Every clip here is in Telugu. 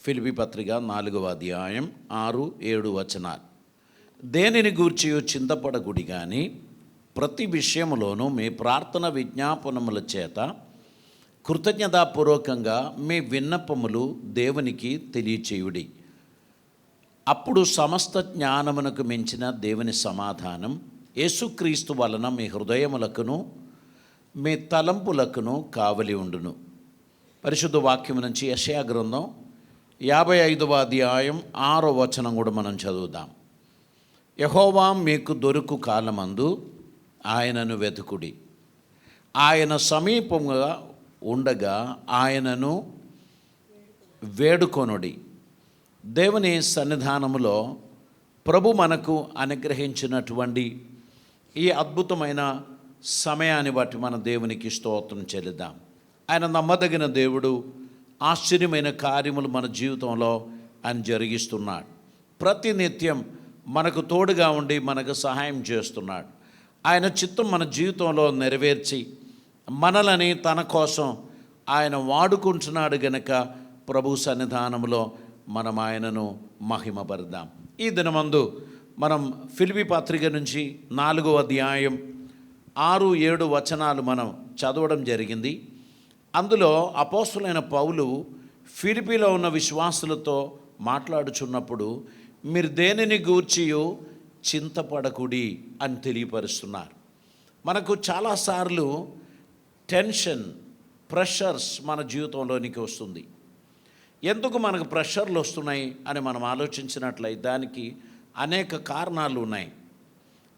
ఫిలిప్పీ పత్రిక 4వ అధ్యాయం 6, 7 వచనాలు. దేనిని గూర్చి చింతపడకుడి కానీ ప్రతి విషయములోనూ మీ ప్రార్థన విజ్ఞాపనముల చేత కృతజ్ఞతాపూర్వకంగా మీ విన్నపములు దేవునికి తెలియచేయుడి. అప్పుడు సమస్త జ్ఞానమునకు మించిన దేవుని సమాధానం యేసుక్రీస్తు వలన మీ హృదయములకును మీ తలంపులకును కావలి ఉండును. పరిశుద్ధ వాక్యం నుంచి యెషయా గ్రంథం 55వ అధ్యాయం 6వ వచనం కూడా మనం చదువుదాం. యెహోవా మీకు దొరుకు కాలమందు ఆయనను వెతుకుడి, ఆయన సమీపంగా ఉండగా ఆయనను వేడుకొనుడి. దేవుని సన్నిధానములో ప్రభు మనకు అనుగ్రహించినటువంటి ఈ అద్భుతమైన సమయాన్ని బట్టి మన దేవునికి స్తోత్రం చెల్లిద్దాం. ఆయన నమ్మదగిన దేవుడు, ఆశ్చర్యమైన కార్యములు మన జీవితంలో ఆయన జరిగిస్తున్నాడు. ప్రతినిత్యం మనకు తోడుగా ఉండి మనకు సహాయం చేస్తున్నాడు. ఆయన చిత్తం మన జీవితంలో నెరవేర్చి మనలని తన కోసం ఆయన వాడుకుంటున్నాడు గనుక ప్రభు సన్నిధానంలో మనం ఆయనను మహిమపరదాం. ఈ దినమందు మనం ఫిలిప్పీ పత్రిక నుంచి 4వ అధ్యాయం 6, 7 వచనాలు మనం చదవడం జరిగింది. అందులో అపోస్తలుడైన పౌలు ఫిలిప్పీలో ఉన్న విశ్వాసులతో మాట్లాడుచున్నప్పుడు మీరు దేనిని గూర్చియో చింతపడకుడి అని తెలియపరుస్తున్నారు. మనకు చాలాసార్లు టెన్షన్, ప్రెషర్స్ మన జీవితంలోనికి వస్తుంది. ఎందుకు మనకు ప్రెషర్లు వస్తున్నాయి అని మనం ఆలోచించినట్లయితే దానికి అనేక కారణాలు ఉన్నాయి.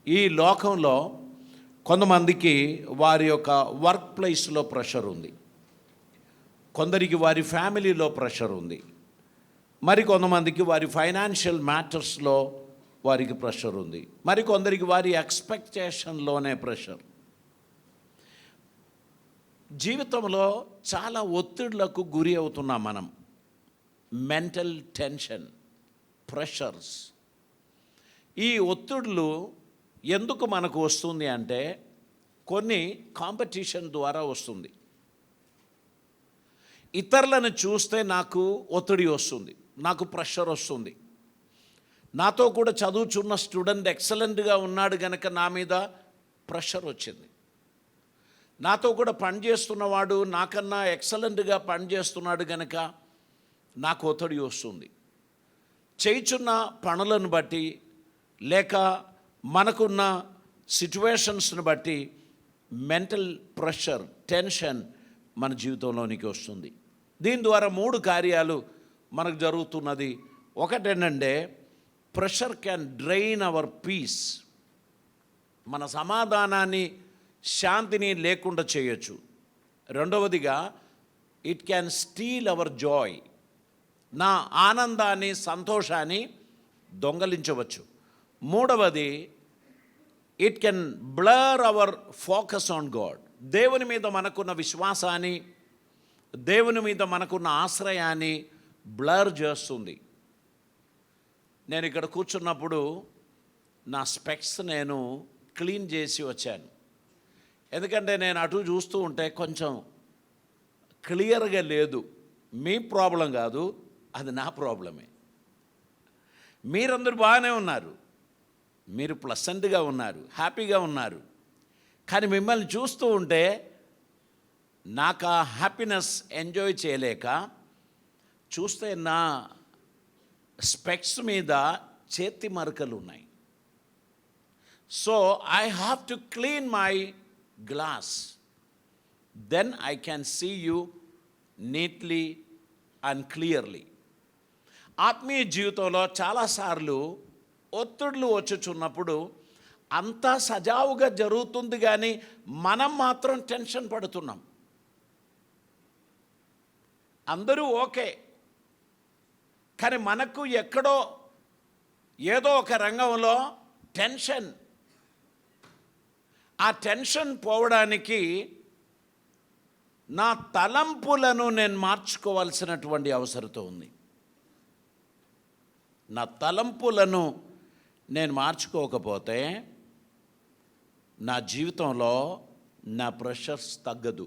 ఈ లోకంలో కొంతమందికి వారి యొక్క వర్క్ ప్లేస్లో ప్రెషర్ ఉంది, కొందరికి వారి ఫ్యామిలీలో ప్రెషర్ ఉంది, మరి కొంతమందికి వారి ఫైనాన్షియల్ మ్యాటర్స్లో వారికి ప్రెషర్ ఉంది, మరి కొందరికి వారి ఎక్స్పెక్టేషన్లోనే ప్రెషర్. జీవితంలో చాలా ఒత్తిడులకు గురి అవుతున్నాం మనం. Mental tension, pressures. ఈ ఒత్తిడులు ఎందుకు మనకు వస్తుంది అంటే కొన్ని కాంపిటీషన్ ద్వారా వస్తుంది. ఇతరులను చూస్తే నాకు ఒత్తిడి వస్తుంది, నాకు ప్రెషర్ వస్తుంది. నాతో కూడా చదువుచున్న స్టూడెంట్ ఎక్సలెంట్గా ఉన్నాడు కనుక నా మీద ప్రెషర్ వచ్చింది. నాతో కూడా పనిచేస్తున్నవాడు నాకన్నా ఎక్సలెంట్గా పనిచేస్తున్నాడు కనుక నాకు ఒత్తిడి వస్తుంది. చేయుచున్న పనులను బట్టి లేక మనకున్న సిచ్యువేషన్స్ని బట్టి మెంటల్ ప్రెషర్, టెన్షన్ మన జీవితంలోనికి వస్తుంది. దీని ద్వారా 3 కార్యాలు మనకు జరుగుతున్నది. ఒకటేంటంటే pressure can drain our peace, మన సమాధానాన్ని, శాంతిని లేకుండా చేయొచ్చు. రెండవదిగా it can steal our joy, నా ఆనందాన్ని, సంతోషాన్ని దొంగలించవచ్చు. మూడవది it can blur our focus on God, దేవుని మీద మనకున్న విశ్వాసాన్ని, దేవుని మీద మనకున్న ఆశ్రయాన్ని బ్లర్ చేస్తుంది. నేను ఇక్కడ కూర్చున్నప్పుడు నా స్పెక్స్ నేను క్లీన్ చేసి వచ్చాను. ఎందుకంటే నేను అటు చూస్తూ ఉంటే కొంచెం క్లియర్గా లేదు. మీ ప్రాబ్లం కాదు, అది నా ప్రాబ్లమే. మీరందరూ బాగానే ఉన్నారు, మీరు ప్లసెంట్గా ఉన్నారు, హ్యాపీగా ఉన్నారు. కానీ మిమ్మల్ని చూస్తూ ఉంటే నాకు ఆ హ్యాపీనెస్ ఎంజాయ్ చేయలేక చూస్తే నా స్పెక్స్ మీద చేతి మరకలు ఉన్నాయి. So I have to clean my glass, then I can see you neatly and clearly. ఆత్మీయ జీవితంలో చాలాసార్లు ఒత్తిడులు వచ్చుచున్నప్పుడు అంతా సజావుగా జరుగుతుంది కానీ మనం మాత్రం టెన్షన్ పడుతున్నాం. అందరూ ఓకే, కానీ మనకు ఎక్కడో ఏదో ఒక రంగంలో టెన్షన్. ఆ టెన్షన్ పోవడానికి నా తలంపులను నేను మార్చుకోవాల్సినటువంటి అవసరత ఉంది. నా తలంపులను నేను మార్చుకోకపోతే నా జీవితంలో నా ప్రెషర్స్ తగ్గదు.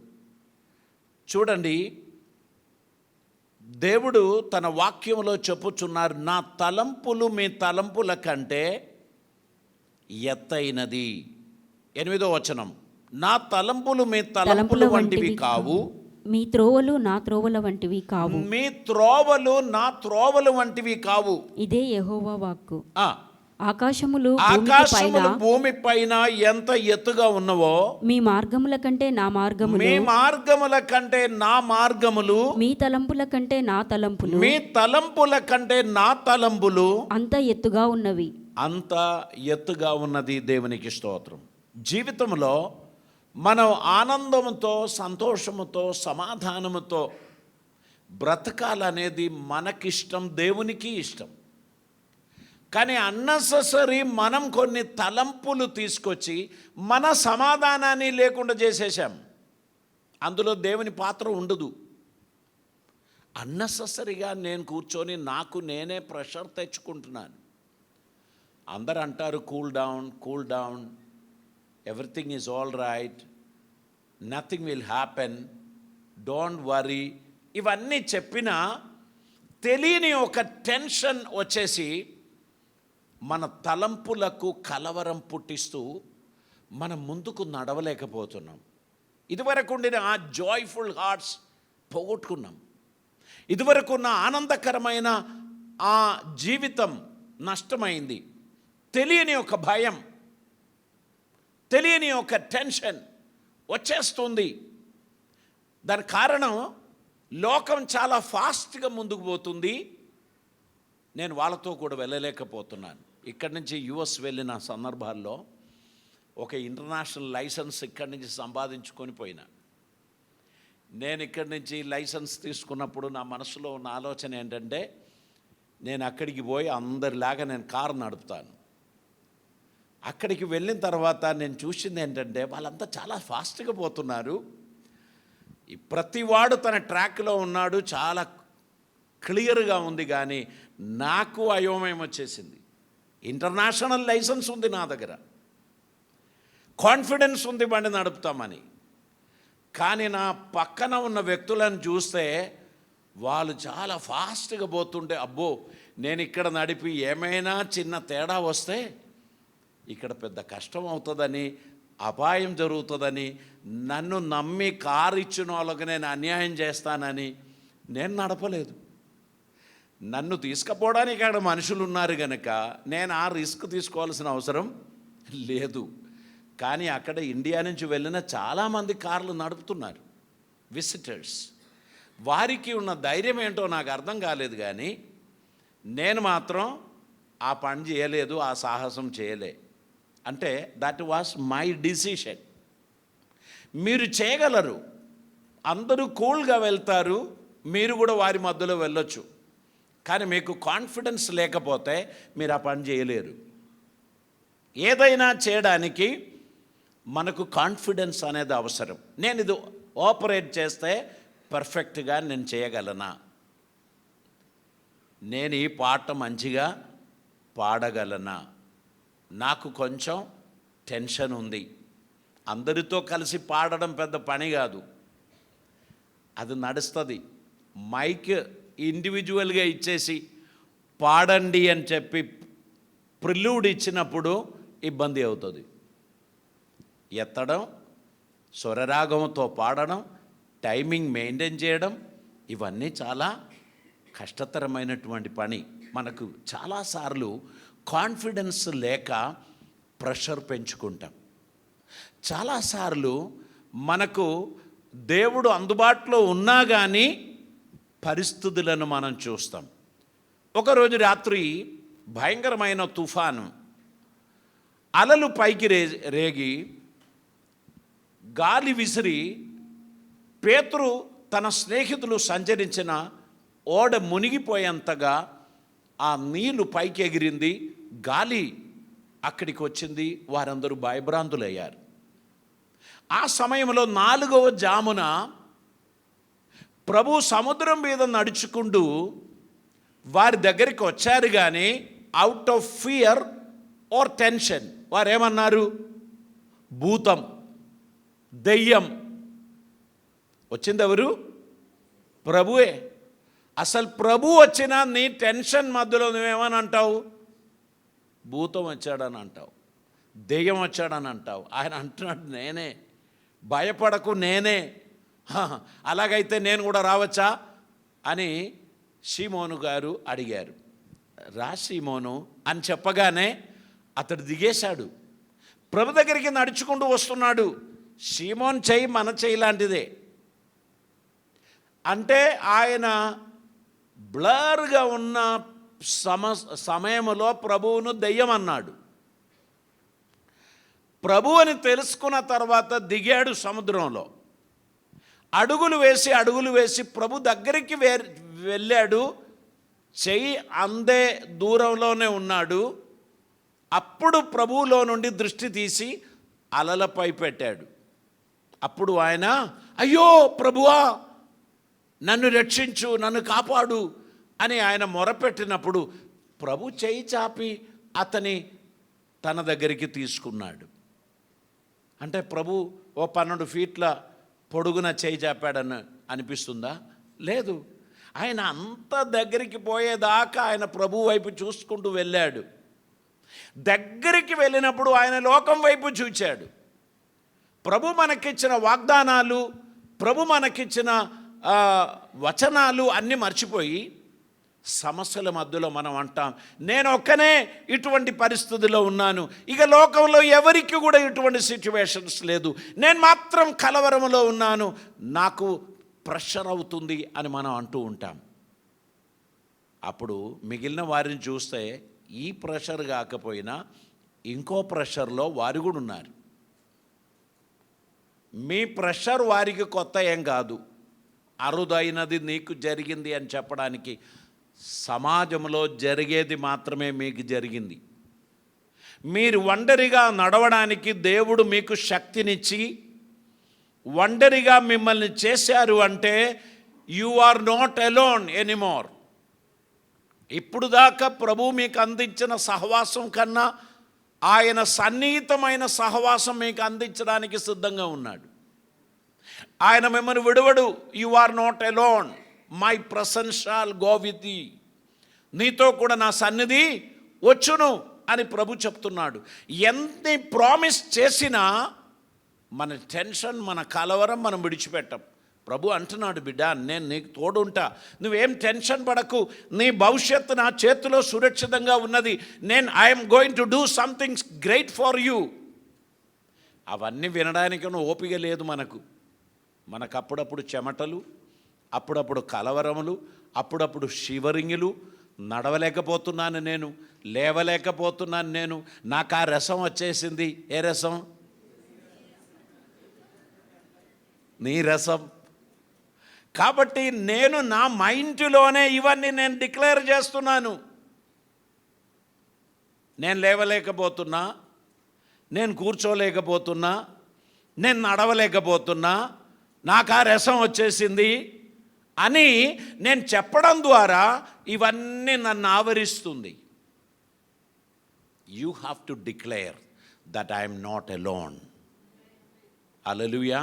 చూడండి, దేవుడు తన వాక్యంలో చెప్పుచున్నారు, నా తలంపులు మీ తలంపుల కంటే ఎత్తైనది. 8వ వచనం, నా తలంపులు మీ తలంపుల వంటివి కావు, మీ త్రోవలు నా త్రోవల వంటివి కావు. మీ త్రోవలు నా త్రోవలు వంటివి కావు. ఇదే యెహోవా వాక్కు. ఆకాశములు ఆకాశములు భూమిపైన ఎంత ఎత్తుగా ఉన్నవో, మీ మార్గముల కంటే నా మార్గములు, మీ మార్గముల కంటే నా మార్గములు, మీ తలంపుల కంటే నా తలంపులు, మీ తలంపుల కంటే నా తలంపులు అంత ఎత్తుగా ఉన్నవి. అంత ఎత్తుగా ఉన్నది. దేవునికి స్తోత్రం. జీవితంలో మనం ఆనందంతో, సంతోషముతో, సమాధానముతో బ్రతకాలనేది మనకిష్టం, దేవునికి ఇష్టం. కానీ అన్నెసెసరీ మనం కొన్ని తలంపులు తీసుకొచ్చి మన సమాధానాన్ని లేకుండా చేసేసాం. అందులో దేవుని పాత్ర ఉండదు. అన్నెసెసరీగా నేను కూర్చొని నాకు నేనే ప్రెషర్ తెచ్చుకుంటున్నాను. అందరు అంటారు cool down, cool down, everything is all right, nothing will happen, don't worry. ఇవన్నీ చెప్పినా తెలియని ఒక టెన్షన్ వచ్చేసి మన తలంపులకు కలవరం పుట్టిస్తూ మనం ముందుకు నడవలేకపోతున్నాం. ఇదివరకు ఉండిన ఆ జాయ్ఫుల్ హార్ట్స్ పోగొట్టుకున్నాం. ఇదివరకు ఉన్న ఆనందకరమైన ఆ జీవితం నష్టమైంది. తెలియని ఒక భయం, తెలియని ఒక టెన్షన్ వచ్చేస్తుంది. దాని కారణం లోకం చాలా ఫాస్ట్గా ముందుకు పోతుంది. నేను వాళ్ళతో కూడా వెళ్ళలేకపోతున్నాను. ఇక్కడి నుంచి యుఎస్ వెళ్ళిన సందర్భాల్లో ఒక ఇంటర్నేషనల్ లైసెన్స్ ఇక్కడి నుంచి సంపాదించుకొని పోయినా. నేను ఇక్కడి నుంచి లైసెన్స్ తీసుకున్నప్పుడు నా మనసులో ఉన్న ఆలోచన ఏంటంటే, నేను అక్కడికి పోయి అందరిలాగా నేను కారు నడుపుతాను. అక్కడికి వెళ్ళిన తర్వాత నేను చూసింది ఏంటంటే, వాళ్ళంతా చాలా ఫాస్ట్గా పోతున్నారు. ప్రతివాడు తన ట్రాక్లో ఉన్నాడు, చాలా క్లియర్గా ఉంది. కానీ నాకు అయోమయం వచ్చేసింది. ఇంటర్నేషనల్ లైసెన్స్ ఉంది నా దగ్గర, కాన్ఫిడెన్స్ ఉంది బండి నడుపుతామని. కానీ నా పక్కన ఉన్న వ్యక్తులను చూస్తే వాళ్ళు చాలా ఫాస్ట్గా పోతుంటే, అబ్బో నేను ఇక్కడ నడిపి ఏమైనా చిన్న తేడా వస్తే ఇక్కడ పెద్ద కష్టం అవుతుందని, అపాయం జరుగుతుందని, నన్ను నమ్మి కారు ఇచ్చిన వాళ్ళకి నేను అన్యాయం చేస్తానని నేను నడపలేదు. నన్ను తీసుకుపోవడానికి అక్కడ మనుషులు ఉన్నారు కనుక నేను ఆ రిస్క్ తీసుకోవాల్సిన అవసరం లేదు. కానీ అక్కడ ఇండియా నుంచి వెళ్ళిన చాలామంది కార్లు నడుపుతున్నారు, విజిటర్స్. వారికి ఉన్న ధైర్యం ఏంటో నాకు అర్థం కాలేదు. కానీ నేను మాత్రం ఆ పని చేయలేదు, ఆ సాహసం చేయలే. అంటే దట్ వాస్ మై డిసిషన్. మీరు చేయగలరు, అందరూ కూల్గా వెళ్తారు, మీరు కూడా వారి మధ్యలో వెళ్ళొచ్చు. కానీ మీకు కాన్ఫిడెన్స్ లేకపోతే మీరు ఆ పని చేయలేరు. ఏదైనా చేయడానికి మనకు కాన్ఫిడెన్స్ అనేది అవసరం. నేను ఇది ఆపరేట్ చేస్తే పర్ఫెక్ట్గా నేను చేయగలనా, నేను ఈ పాట మంచిగా పాడగలనా, నాకు కొంచెం టెన్షన్ ఉంది. అందరితో కలిసి పాడడం పెద్ద పని కాదు, అది నడుస్తుంది. మైక్ ఇండివిజువల్గా ఇచ్చేసి పాడండి అని చెప్పి ప్రిల్యూడ్ ఇచ్చినప్పుడు ఇబ్బంది అవుతుంది. ఎత్తడం, స్వరరాగంతో పాడడం, టైమింగ్ మెయింటైన్ చేయడం, ఇవన్నీ చాలా కష్టతరమైనటువంటి పని. మనకు చాలాసార్లు కాన్ఫిడెన్స్ లేక ప్రెషర్ పెంచుకుంటాం. చాలాసార్లు మనకు దేవుడు అందుబాటులో ఉన్నా కానీ పరిస్థితులను మనం చూస్తాం. ఒకరోజు రాత్రి భయంకరమైన తుఫాను, అలలు పైకి రేగి గాలి విసిరి పేతురు తన స్నేహితులు సంచరించిన ఓడ మునిగిపోయేంతగా ఆ నీళ్లు పైకి ఎగిరింది, గాలి అక్కడికి వచ్చింది. వారందరూ భయభ్రాంతులయ్యారు. ఆ సమయంలో 4వ జామున ప్రభు సముద్రం మీద నడుచుకుంటూ వారి దగ్గరికి వచ్చారు. కానీ out of fear or tension వారేమన్నారు? భూతం, దెయ్యం. వచ్చింది ఎవరు? ప్రభువే. అసలు ప్రభు వచ్చినా నీ టెన్షన్ మధ్యలో నువ్వేమని అంటావు? భూతం వచ్చాడని అంటావు, దెయ్యం వచ్చాడని అంటావు. ఆయన అంటున్నాడు నేనే, భయపడకు నేనే. అలాగైతే నేను కూడా రావచ్చా అని షీమోను గారు అడిగారు. రా షీమోను అని చెప్పగానే అతడు దిగేశాడు. ప్రభు దగ్గరికి నడుచుకుంటూ వస్తున్నాడు. షీమోన్ చెయ్యి మన చెయ్యి లాంటిదే. అంటే ఆయన బ్లర్గా ఉన్న సమయంలో ప్రభువును దెయ్యం అన్నాడు. ప్రభు అని తెలుసుకున్న తర్వాత దిగాడు సముద్రంలో. అడుగులు వేసి ప్రభు దగ్గరికి వెళ్ళాడు. చెయ్యి అందే దూరంలోనే ఉన్నాడు. అప్పుడు ప్రభువులో నుండి దృష్టి తీసి అలలపై పెట్టాడు. అప్పుడు ఆయన, అయ్యో ప్రభువా, నన్ను రక్షించు, నన్ను కాపాడు అని ఆయన మొరపెట్టినప్పుడు ప్రభు చెయ్యి చాపి అతని తన దగ్గరికి తీసుకున్నాడు. అంటే ప్రభు ఓ 12 ఫీట్ల పొడుగున చెయ్యి చాపాడని అనిపిస్తుందా? లేదు. ఆయన అంత దగ్గరికి పోయేదాకా ఆయన ప్రభు వైపు చూసుకుంటూ వెళ్ళాడు. దగ్గరికి వెళ్ళినప్పుడు ఆయన లోకం వైపు చూచాడు. ప్రభు మనకిచ్చిన వాగ్దానాలు, ప్రభు మనకిచ్చిన వచనాలు అన్నీ మర్చిపోయి సమస్యల మధ్యలో మనం అంటాం, నేను ఒక్కనే ఇటువంటి పరిస్థితిలో ఉన్నాను, ఇక లోకంలో ఎవరికి కూడా ఇటువంటి సిచ్యువేషన్స్ లేదు, నేను మాత్రం కలవరంలో ఉన్నాను, నాకు ప్రెషర్ అవుతుంది అని మనం అంటూ ఉంటాం. అప్పుడు మిగిలిన వారిని చూస్తే ఈ ప్రెషర్ కాకపోయినా ఇంకో ప్రెషర్లో వారు కూడా ఉన్నారు. మీ ప్రెషర్ వారికి కొత్త ఏం కాదు. అరుదైనది నీకు జరిగింది అని చెప్పడానికి సమాజంలో జరిగేది మాత్రమే మీకు జరిగింది. మీరు ఒంటరిగా నడవడానికి దేవుడు మీకు శక్తినిచ్చి ఒంటరిగా మిమ్మల్ని చేశారు అంటే you are not alone anymore. ఇప్పుడు దాకా ప్రభు మీకు అందించిన సహవాసం కన్నా ఆయన సన్నిహితమైన సహవాసం మీకు అందించడానికి సిద్ధంగా ఉన్నాడు. ఆయన మిమ్మల్ని విడువడు. You are not alone, my presence shall go with you. నీతో కూడా నా సన్నిధి వచ్చును అని ప్రభు చెప్తున్నాడు. ఎన్ని ప్రామిస్ చేసినా మన టెన్షన్, మన కలవరం మనం విడిచిపెట్టాం. ప్రభు అంటున్నాడు, బిడ్డ నేను నీకు తోడుంటా, నువ్వేం టెన్షన్ పడకు, నీ భవిష్యత్తు నా చేతిలో సురక్షితంగా ఉన్నది, I'm going to do something great for you. అవన్నీ వినడానికి ఓపిక లేదు మనకు. అప్పుడప్పుడు చెమటలు, అప్పుడప్పుడు కలవరములు, అప్పుడప్పుడు షివరింగులు. నడవలేకపోతున్నాను నేను, లేవలేకపోతున్నాను నేను, నాకు ఆ రసం వచ్చేసింది. ఏ రసం? నీ రసం. కాబట్టి నేను నా మైండ్లోనే ఇవన్నీ నేను డిక్లేర్ చేస్తున్నాను. నేను లేవలేకపోతున్నా, నేను కూర్చోలేకపోతున్నా, నేను నడవలేకపోతున్నా, నాకు ఆ రసం వచ్చేసింది అని నేను చెప్పడం ద్వారా ఇవన్నీ నన్ను ఆవరిస్తుంది. You have to declare that I'm not alone. Hallelujah.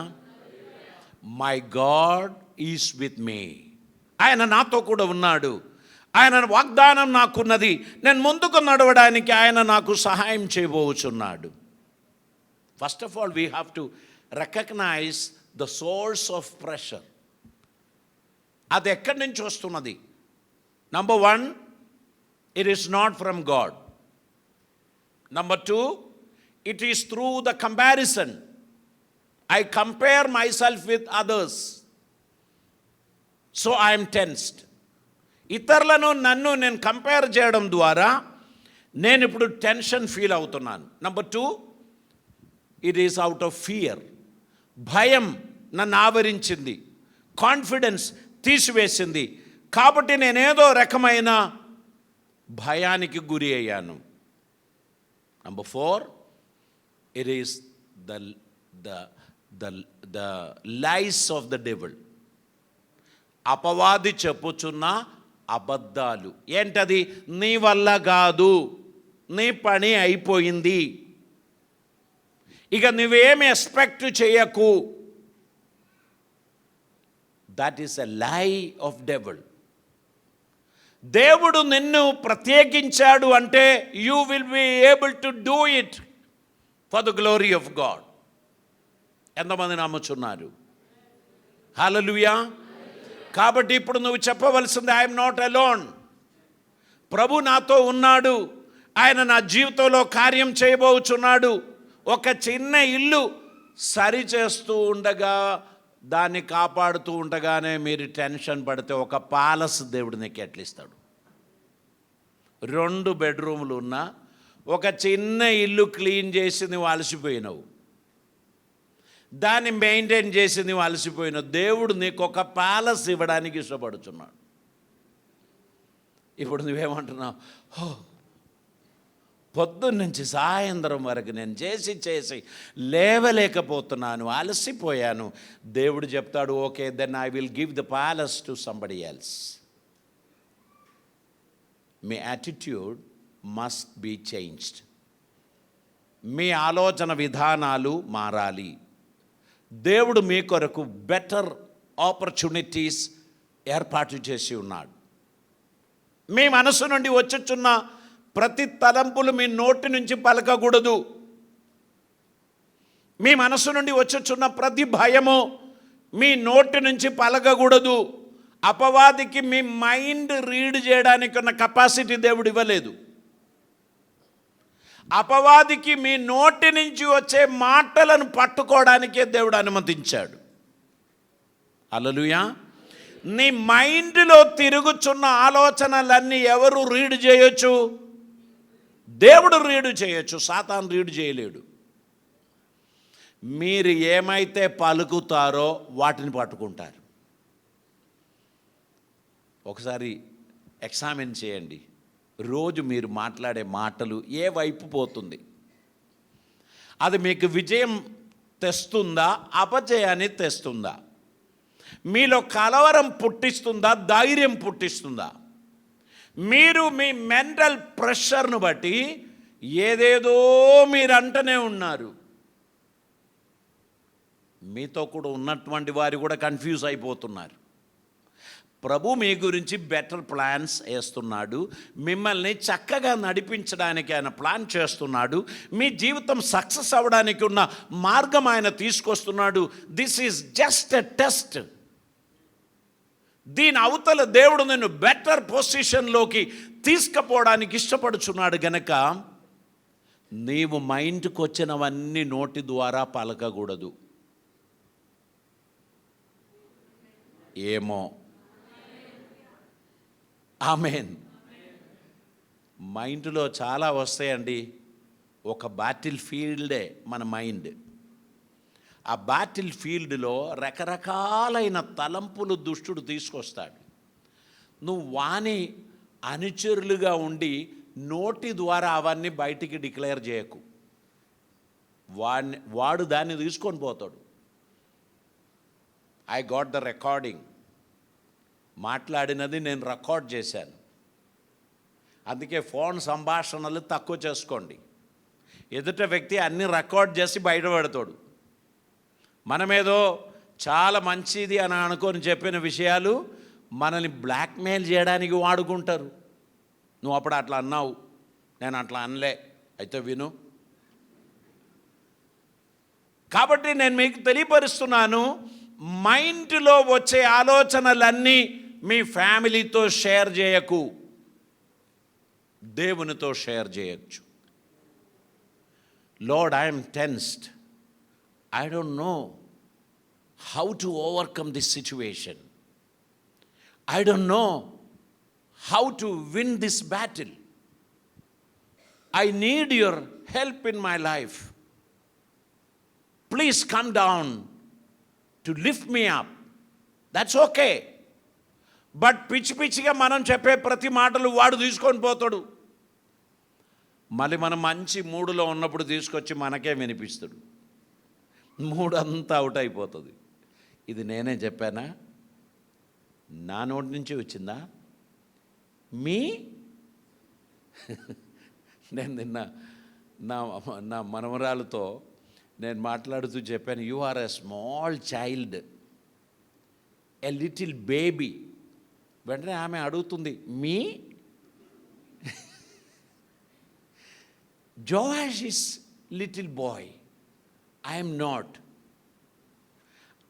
My God is with me. ఆయన నాతో కూడా ఉన్నాడు. ఆయన వాగ్దానం నాకున్నది. నేను ముందుకు నడవడానికి ఆయన నాకు సహాయం చేయబోచున్నాడు. First of all we have to recognise the source of pressure. అది ఎక్కడి నుంచి వస్తున్నది? Number 1, it is not from God. Number 2, it is through the comparison. I compare myself with others, so I am tensed. ఇతరులను నన్ను నేను కంపేర్ చేయడం ద్వారా నేను ఇప్పుడు టెన్షన్ ఫీల్ అవుతున్నాను. Number 2, it is out of fear. భయం నన్ను ఆవరించింది, కాన్ఫిడెన్స్ తీసివేసింది. కాబట్టి నేనేదో రకమైన భయానికి గురి అయ్యాను. Number 4, it is the lies of the devil. అపవాది చెప్పుచున్న అబద్ధాలు. ఏంటది? నీ వల్ల కాదు, నీ పని అయిపోయింది, ఇక నువ్వేమి ఎక్స్పెక్ట్ చేయకు. దట్ ఈస్ ఎ లై ఆఫ్ డెవిల్. దేవుడు నిన్ను ప్రత్యేకించాడు అంటే you will be able to do it for the glory of God. ఎంతమంది నమ్ముచున్నారు? హల్లెలూయా. కాబట్టి ఇప్పుడు నువ్వు చెప్పవలసింది, ఐఎమ్ నాట్ అలోన్. ప్రభు నాతో ఉన్నాడు, ఆయన నా జీవితంలో కార్యం చేయబోచున్నాడు. ఒక చిన్న ఇల్లు సరి చేస్తూ ఉండగా, దాన్ని కాపాడుతూ ఉండగానే మీరు టెన్షన్ పడితే ఒక పాలస్ దేవుడు నీకు ఎట్లా ఇస్తాడు? 2 బెడ్రూములు ఉన్న ఒక చిన్న ఇల్లు క్లీన్ చేసి నువ్వు అలసిపోయినావు, దాన్ని మెయింటైన్ చేసి నువ్వు అలసిపోయినావు. దేవుడు నీకు ఒక ప్యాలెస్ ఇవ్వడానికి ఇష్టపడుతున్నాడు. ఇప్పుడు నువ్వేమంటున్నావు? పొద్దున్నుంచి సాయంత్రం వరకు నేను చేసి లేవలేకపోతున్నాను, అలసిపోయాను. దేవుడు చెప్తాడు, okay then I will give the palace to somebody else. మీ యాటిట్యూడ్ మస్ట్ బీ చేంజ్డ్. మీ ఆలోచన విధానాలు మారాలి. దేవుడు మీ కొరకు బెటర్ ఆపర్చునిటీస్ ఏర్పాటు చేసి ఉన్నాడు. మీ మనసు నుండి వచ్చుచున్న ప్రతి తలంపులు మీ నోటి నుంచి పలకకూడదు. మీ మనసు నుండి వచ్చుచున్న ప్రతి భయము మీ నోటి నుంచి పలకకూడదు. అపవాదికి మీ మైండ్ రీడ్ చేయడానికి ఉన్న కెపాసిటీ దేవుడు ఇవ్వలేదు. అపవాదికి మీ నోటి నుంచి వచ్చే మాటలను పట్టుకోవడానికే దేవుడు అనుమతించాడు. హల్లెలూయా. నీ మైండ్లో తిరుగుచున్న ఆలోచనలన్నీ ఎవరు రీడ్ చేయొచ్చు? దేవుడు రీడ్ చేయొచ్చు, సాతాను రీడ్ చేయలేడు. మీరు ఏమైతే పలుకుతారో వాటిని పట్టుకుంటారు. ఒకసారి ఎగ్జామిన్ చేయండి. రోజు మీరు మాట్లాడే మాటలు ఏ వైపు పోతుంది? అది మీకు విజయం తెస్తుందా, అపజయాన్ని తెస్తుందా? మీలో కలవరం పుట్టిస్తుందా, ధైర్యం పుట్టిస్తుందా? మీరు మీ మెంటల్ ప్రెషర్ను బట్టి ఏదేదో మీరు అంటనే ఉన్నారు. మీతో కూడా ఉన్నటువంటి వారు కూడా కన్ఫ్యూజ్ అయిపోతున్నారు. ప్రభు మీ గురించి బెటర్ ప్లాన్స్ వేస్తున్నాడు. మిమ్మల్ని చక్కగా నడిపించడానికి ఆయన ప్లాన్ చేస్తున్నాడు. మీ జీవితం సక్సెస్ అవ్వడానికి ఉన్న మార్గం ఆయన తీసుకొస్తున్నాడు. This is just a test. దీని అవతల దేవుడు నిన్ను బెటర్ పొజిషన్లోకి తీసుకుపోవడానికి ఇష్టపడుచున్నాడు గనక నీవు మైండ్కి వచ్చినవన్నీ నోటి ద్వారా పలకకూడదు. ఏమో, ఆమేన్. మైండ్లో చాలా వస్తాయండి. ఒక బాటిల్ ఫీల్డే మన మైండ్. ఆ బాటిల్ ఫీల్డ్లో రకరకాలైన తలంపులు దుష్టుడు తీసుకొస్తాడు. నువ్వు వాని అనుచరులుగా ఉండి నోటి ద్వారా అవన్నీ బయటికి డిక్లేర్ చేయకు. వాడు దాన్ని తీసుకొని పోతాడు. I got the recording. మాట్లాడినది నేను రికార్డ్ చేశాను. అందుకే ఫోన్ సంభాషణలు తక్కువ చేసుకోండి. ఎదుట వ్యక్తి అన్ని రికార్డ్ చేసి బయటపడతాడు. మనమేదో చాలా మంచిది అని అనుకొని చెప్పిన విషయాలు మనల్ని బ్లాక్మెయిల్ చేయడానికి వాడుకుంటారు. నువ్వు అప్పుడు అట్లా అన్నావు, నేను అట్లా అనలే, అయితే విను. కాబట్టి నేను మీకు తెలియపరుస్తున్నాను, మైండ్లో వచ్చే ఆలోచనలన్నీ మీ ఫ్యామిలీతో షేర్ చేయకు, దేవునితో షేర్ చేయొచ్చు. Lord, I'm tensed. I don't know how to overcome this situation. I don't know how to win this battle. I need your help in my life. Please come down to lift me up. That's okay. But పిచ్చిగా మనం చెప్పే ప్రతి మాటలు వాడు తీసుకొని పోతాడు. మళ్ళీ మనం మంచి మూడులో ఉన్నప్పుడు తీసుకొచ్చి మనకే వినిపిస్తాడు. మూడంతా అవుట్ అయిపోతుంది. ఇది నేనే చెప్పానా? నా నోటి నుంచి వచ్చిందా? నేను నిన్న నా మనవరాలతో నేను మాట్లాడుతూ చెప్పాను, you are a small child, a little baby, వెంటనే ఆమె అడుగుతుంది, మీ Joash is little boy, I'm not,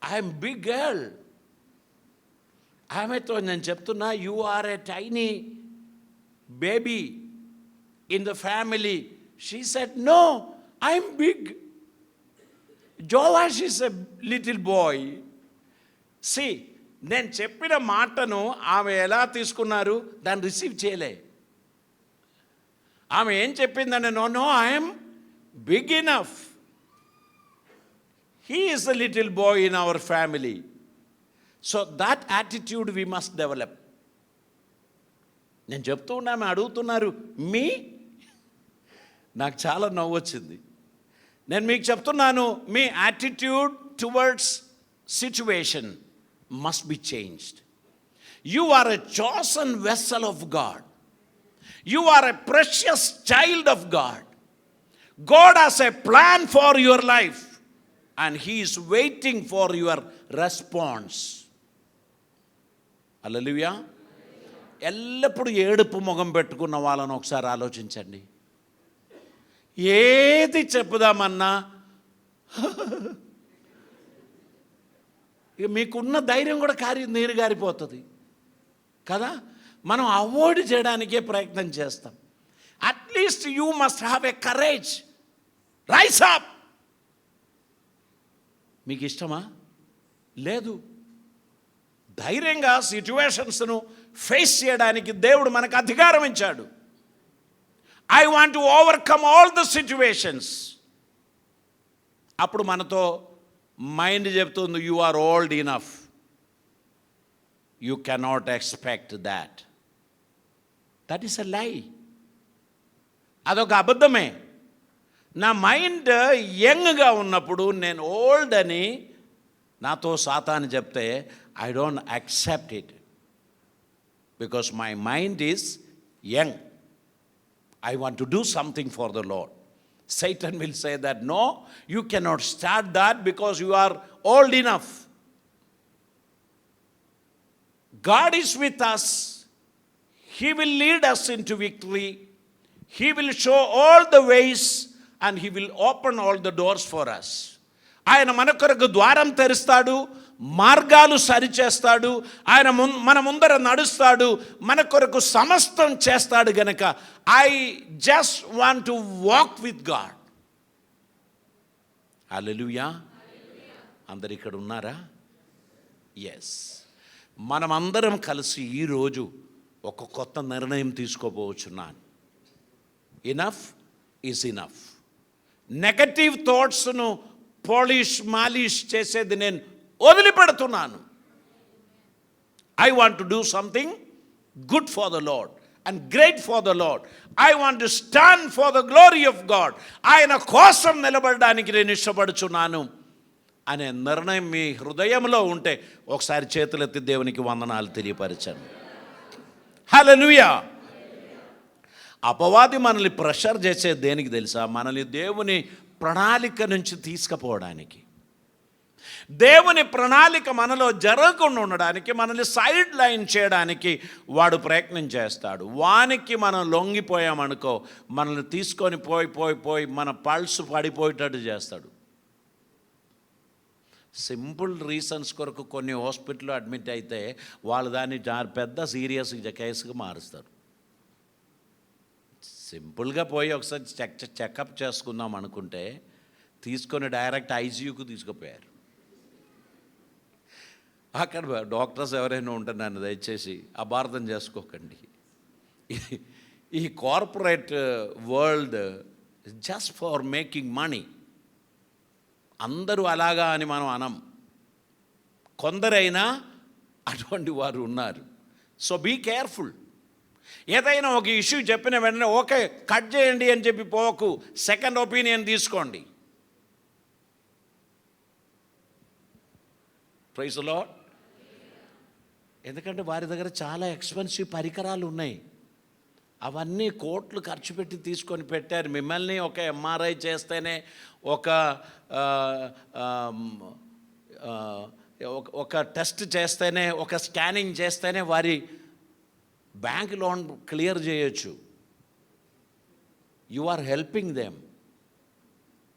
I'm big girl. ఆమెతో నేను చెప్తున్నా, you are a tiny baby in the family. She said, no, I'm big. Joash is a little boy. See, నేను చెప్పిన మాటను ఆమె ఎలా తీసుకున్నారు, దాన్ని రిసీవ్ చేయలే. ఆమె ఏం చెప్పిందంటే, no no, I'm big enough. He is a little boy in our family. So that attitude we must develop. నేను చెప్తూ ఉన్నా, ఆమె అడుగుతున్నారు, మీ. నాకు చాలా నవ్వు వచ్చింది. నేను మీకు చెప్తున్నాను, మీ attitude towards situation must be changed. You are a chosen vessel of God. You are a precious child of God. God has a plan for your life and He is waiting for your response. Hallelujah. ఎల్లప్పుడూ ఏడుపు ముఖం పెట్టుకున్న వాళ్ళని ఒకసారి ఆలోచించండి. ఏది చెప్పుదామన్నా ఇక మీకున్న ధైర్యం కూడా నీరు గారిపోతుంది కదా. మనం అవాయిడ్ చేయడానికే ప్రయత్నం చేస్తాం. At least you must have a courage. Rise up. మీకు ఇష్టమా? లేదు. ధైర్యంగా సిచ్యువేషన్స్ను ఫేస్ చేయడానికి దేవుడు మనకు అధికారం ఇచ్చాడు. I want to overcome all the situations. అప్పుడు మనతో మైండ్ చెప్తుంది, you are old enough, you cannot expect that. That is a lie. అదొక అబద్ధమే. నా మైండ్ యంగ్గా ఉన్నప్పుడు నేను ఓల్డ్ అని నాతో సాతాను చెప్తే, I don't accept it because my mind is young. I want to do something for the Lord. Satan will say that, no, you cannot start that because you are old enough. God is with us. He will lead us into victory. He will show all the ways and He will open all the doors for us. ఆయన మన కొరకు ద్వారం తెరుస్తాడు, మార్గాలు సరిచేస్తాడు, ఆయన మన ముందర నడుస్తాడు, మన కొరకు సమస్తం చేస్తాడు. గనక I just want to walk with God. Hallelujah. అందరు ఇక్కడ ఉన్నారా? ఎస్. మనమందరం కలిసి ఈరోజు ఒక కొత్త నిర్ణయం తీసుకోబోచున్నాను. Enough is enough. నెగటివ్ థాట్స్ను మాలిష్ చేసేది నేను వదిలిపెడుతున్నాను. I want to do something good for the Lord and great for the Lord. I want to stand for the glory of God. ఆయన కోసం నిలబడడానికి నేను ఇష్టపడుచున్నాను అనే నిర్ణయం మీ హృదయంలో ఉంటే ఒకసారి చేతులెత్తి దేవునికి వందనాలు తెలియపరచండి. హల్లెలూయా. అపవాది మనల్ని ప్రెషర్ చేసే దేనికి తెలుసా? మనల్ని దేవుని ప్రణాళిక నుంచి తీసుకుపోవడానికి. దేవుని ప్రణాళిక మనలో జరగకుండా ఉండడానికి, మనల్ని సైడ్ లైన్ చేయడానికి వాడు ప్రయత్నం చేస్తాడు. వానికి మనం లొంగిపోయామనుకో, మనల్ని తీసుకొని పోయి మన పల్స్ పడిపోయేటట్టు చేస్తాడు. సింపుల్ రీజన్స్ కొరకు కొన్ని హాస్పిటల్లో అడ్మిట్ అయితే వాళ్ళు దాన్ని పెద్ద సీరియస్ కేసుగా మారుస్తారు. సింపుల్గా పోయి ఒకసారి చెకప్ చేసుకుందాం అనుకుంటే తీసుకొని డైరెక్ట్ ఐసీయూకు తీసుకుపోయారు. అక్కడ డాక్టర్స్ ఎవరైనా ఉంటే నన్ను దయచేసి అపార్థం చేసుకోకండి. ఈ corporate world just for making money. అందరూ అలాగా అని మనం అనం. కొందరైనా అటువంటి వారు ఉన్నారు. So be careful. ఏదైనా ఒక ఇష్యూ చెప్పిన వెంటనే ఓకే కట్ చేయండి అని చెప్పి పోకు, సెకండ్ ఒపీనియన్ తీసుకోండి. Praise the Lord. ఎందుకంటే వారి దగ్గర చాలా ఎక్స్పెన్సివ్ పరికరాలు ఉన్నాయి. అవన్నీ కోట్లు ఖర్చు పెట్టి తీసుకొని పెట్టారు. మిమ్మల్ని ఒక ఎంఆర్ఐ చేస్తేనే, ఒక టెస్ట్ చేస్తేనే, ఒక స్కానింగ్ చేస్తేనే వారి బ్యాంక్ లోన్ క్లియర్ చేయొచ్చు. You are helping them.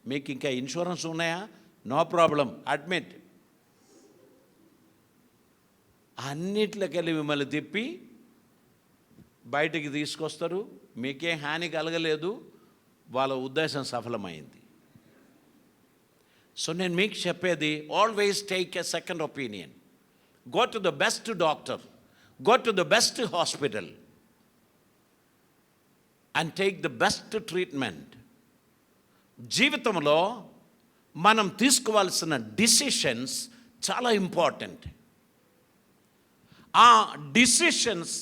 మీకు ఇంకా ఇన్సూరెన్స్ ఉన్నాయా? No problem, admit. అన్నిట్లకెళ్ళి మిమ్మల్ని తిప్పి బయటికి తీసుకొస్తారు. మీకేం హాని కలగలేదు, వాళ్ళ ఉద్దేశం సఫలమైంది. సో నేను మీకు చెప్పేది, always take a second opinion. Go to the best doctor, go to the best hospital and take the best treatment. జీవితంలో మనం తీసుకోవాల్సిన డిసిషన్స్ చాలా ఇంపార్టెంట్. ఆ డిసిషన్స్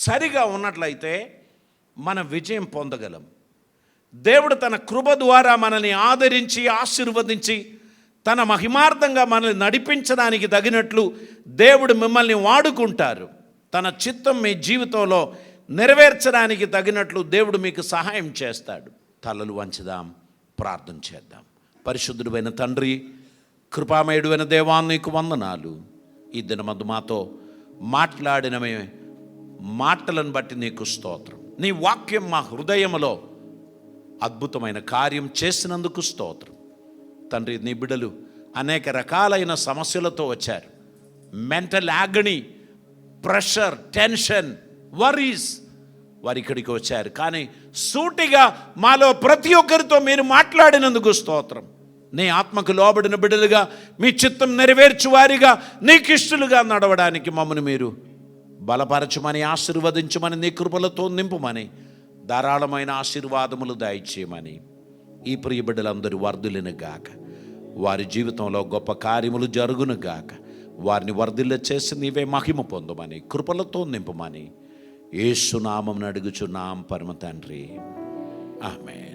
సరిగా ఉన్నట్లయితే మనం విజయం పొందగలం. దేవుడు తన కృప ద్వారా మనల్ని ఆదరించి ఆశీర్వదించి తన మహిమార్థంగా మనల్ని నడిపించడానికి తగినట్లు దేవుడు మిమ్మల్ని వాడుకుంటారు. తన చిత్తం మీ జీవితంలో నెరవేర్చడానికి తగినట్లు దేవుడు మీకు సహాయం చేస్తాడు. తలలు వంచుదాం, ప్రార్థన చేద్దాం. పరిశుద్ధుడైన తండ్రి, కృపామయుడైన దేవా, నీకు వందనాలు. ఈ దినమందు మాతో మాట్లాడిన మాటలను బట్టి నీకు స్తోత్రం. నీ వాక్యం మా హృదయంలో అద్భుతమైన కార్యం చేసినందుకు స్తోత్రం. తండ్రి, నీ బిడ్డలు అనేక రకాలైన సమస్యలతో వచ్చారు. Mental agony, pressure, tension, worries, వారు ఇక్కడికి వచ్చారు. కానీ సూటిగా మాలో ప్రతి ఒక్కరితో మీరు మాట్లాడినందుకు స్తోత్రం. నీ ఆత్మకు లోబడిన బిడ్డలుగా, మీ చిత్తం నెరవేర్చువారిగా, నీకిష్టులుగా నడవడానికి మమ్మల్ని మీరు బలపరచమని, ఆశీర్వదించమని, నీ కృపలతో నింపుమని, ధారాళమైన ఆశీర్వాదములు దయచేయమని, ఈ ప్రియ బిడ్డలందరూ వర్ధిల్లును గాక, వారి జీవితంలో గొప్ప కార్యములు జరుగును గాక, వారిని వర్ధిల్ల చేసి నీవే మహిమ పొందమని, కృపలతో నింపమని యేసు నామమున అడుగుచున్నాం పరమ తండ్రి, ఆమేన్.